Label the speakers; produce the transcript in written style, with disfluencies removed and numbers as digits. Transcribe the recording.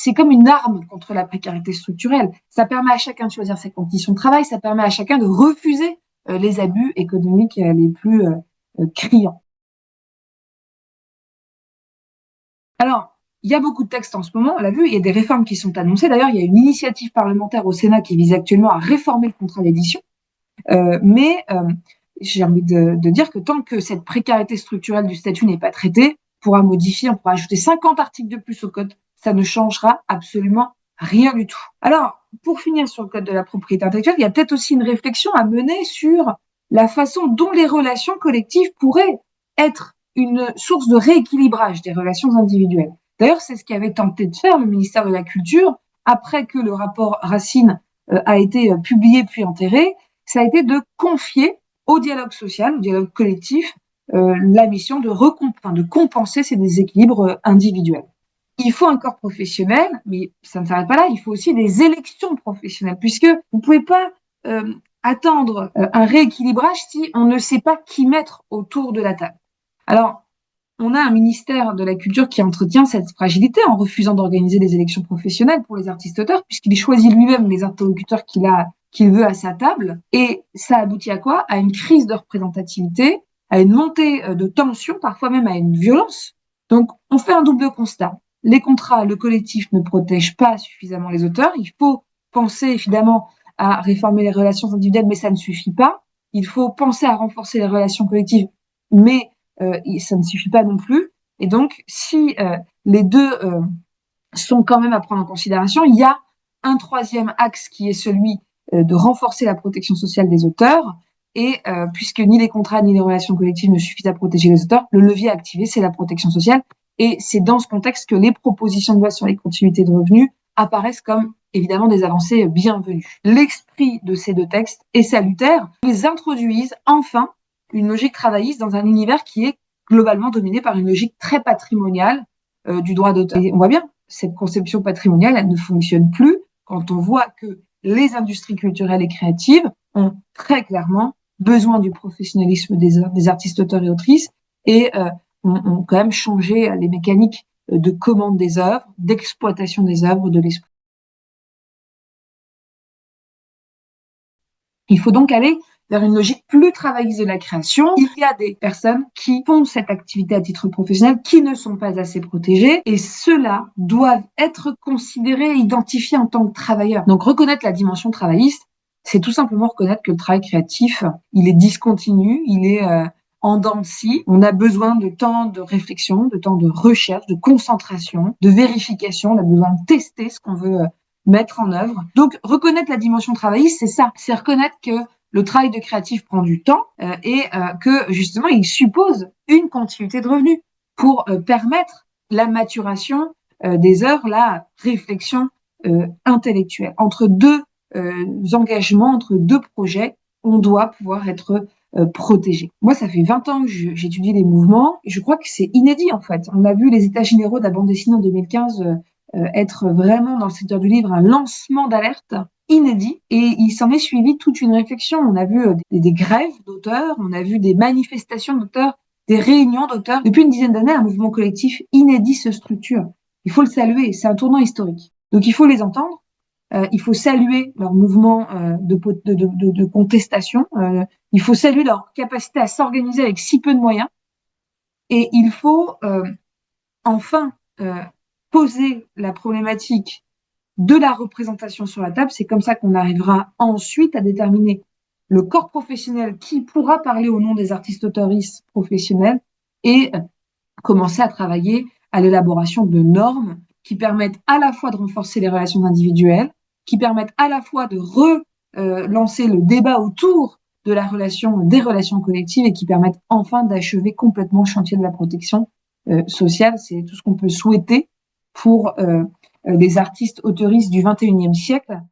Speaker 1: c'est comme une arme contre la précarité structurelle. Ça permet à chacun de choisir ses conditions de travail, ça permet à chacun de refuser les abus économiques les plus criants. Alors, il y a beaucoup de textes en ce moment, on l'a vu, il y a des réformes qui sont annoncées. D'ailleurs, il y a une initiative parlementaire au Sénat qui vise actuellement à réformer le contrat d'édition. Mais j'ai envie de dire que tant que cette précarité structurelle du statut n'est pas traitée, on pourra modifier, on pourra ajouter 50 articles de plus au code. Ça ne changera absolument rien du tout. Alors, pour finir sur le code de la propriété intellectuelle, il y a peut-être aussi une réflexion à mener sur la façon dont les relations collectives pourraient être une source de rééquilibrage des relations individuelles. D'ailleurs, c'est ce qu'avait tenté de faire le ministère de la Culture après que le rapport Racine a été publié puis enterré. Ça a été de confier au dialogue social, au dialogue collectif, la mission de compenser ces déséquilibres individuels. Il faut un corps professionnel, mais ça ne s'arrête pas là, il faut aussi des élections professionnelles, puisque vous ne pouvez pas attendre un rééquilibrage si on ne sait pas qui mettre autour de la table. Alors, on a un ministère de la Culture qui entretient cette fragilité en refusant d'organiser des élections professionnelles pour les artistes-auteurs, puisqu'il choisit lui-même les interlocuteurs qu'il veut à sa table. Et ça aboutit à quoi? À une crise de représentativité, à une montée de tension, parfois même à une violence. Donc, on fait un double constat. Les contrats, le collectif ne protègent pas suffisamment les auteurs. Il faut penser évidemment à réformer les relations individuelles, mais ça ne suffit pas. Il faut penser à renforcer les relations collectives, mais ça ne suffit pas non plus. Et donc, si les deux sont quand même à prendre en considération, il y a un troisième axe qui est celui de renforcer la protection sociale des auteurs. Et puisque ni les contrats ni les relations collectives ne suffisent à protéger les auteurs, le levier à activer, c'est la protection sociale. Et c'est dans ce contexte que les propositions de loi sur les continuités de revenus apparaissent comme évidemment des avancées bienvenues. L'esprit de ces deux textes est salutaire. Ils introduisent enfin une logique travailliste dans un univers qui est globalement dominé par une logique très patrimoniale du droit d'auteur. Et on voit bien, cette conception patrimoniale, elle ne fonctionne plus quand on voit que les industries culturelles et créatives ont très clairement besoin du professionnalisme des artistes, auteurs et autrices et ont quand même changé les mécaniques de commande des œuvres, d'exploitation des œuvres, de l'esprit. Il faut donc aller vers une logique plus travailliste de la création. Il y a des personnes qui font cette activité à titre professionnel qui ne sont pas assez protégées et ceux-là doivent être considérés et identifiés en tant que travailleurs. Donc reconnaître la dimension travailliste, c'est tout simplement reconnaître que le travail créatif, il est discontinu, il est en dents de scie. On a besoin de temps de réflexion, de temps de recherche, de concentration, de vérification. On a besoin de tester ce qu'on veut mettre en œuvre. Donc, reconnaître la dimension travailliste, c'est ça. C'est reconnaître que le travail de créatif prend du temps et que, justement, il suppose une continuité de revenus pour permettre la maturation des œuvres, la réflexion intellectuelle. Entre deux engagements, entre deux projets, on doit pouvoir être protégé. Moi, ça fait 20 ans que j'étudie les mouvements et je crois que c'est inédit, en fait. On a vu les états généraux de la bande dessinée en 2015 être vraiment dans le secteur du livre un lancement d'alerte inédit et il s'en est suivi toute une réflexion. On a vu des grèves d'auteurs, on a vu des manifestations d'auteurs, des réunions d'auteurs. Depuis une dizaine d'années, un mouvement collectif inédit se structure. Il faut le saluer, c'est un tournant historique. Donc il faut les entendre, il faut saluer leur mouvement de contestation, il faut saluer leur capacité à s'organiser avec si peu de moyens et il faut enfin poser la problématique de la représentation sur la table. C'est comme ça qu'on arrivera ensuite à déterminer le corps professionnel qui pourra parler au nom des artistes autoristes professionnels et commencer à travailler à l'élaboration de normes qui permettent à la fois de renforcer les relations individuelles, qui permettent à la fois de relancer le débat autour de la relation, des relations collectives et qui permettent enfin d'achever complètement le chantier de la protection sociale. C'est tout ce qu'on peut souhaiter pour les artistes autoristes du XXIe siècle.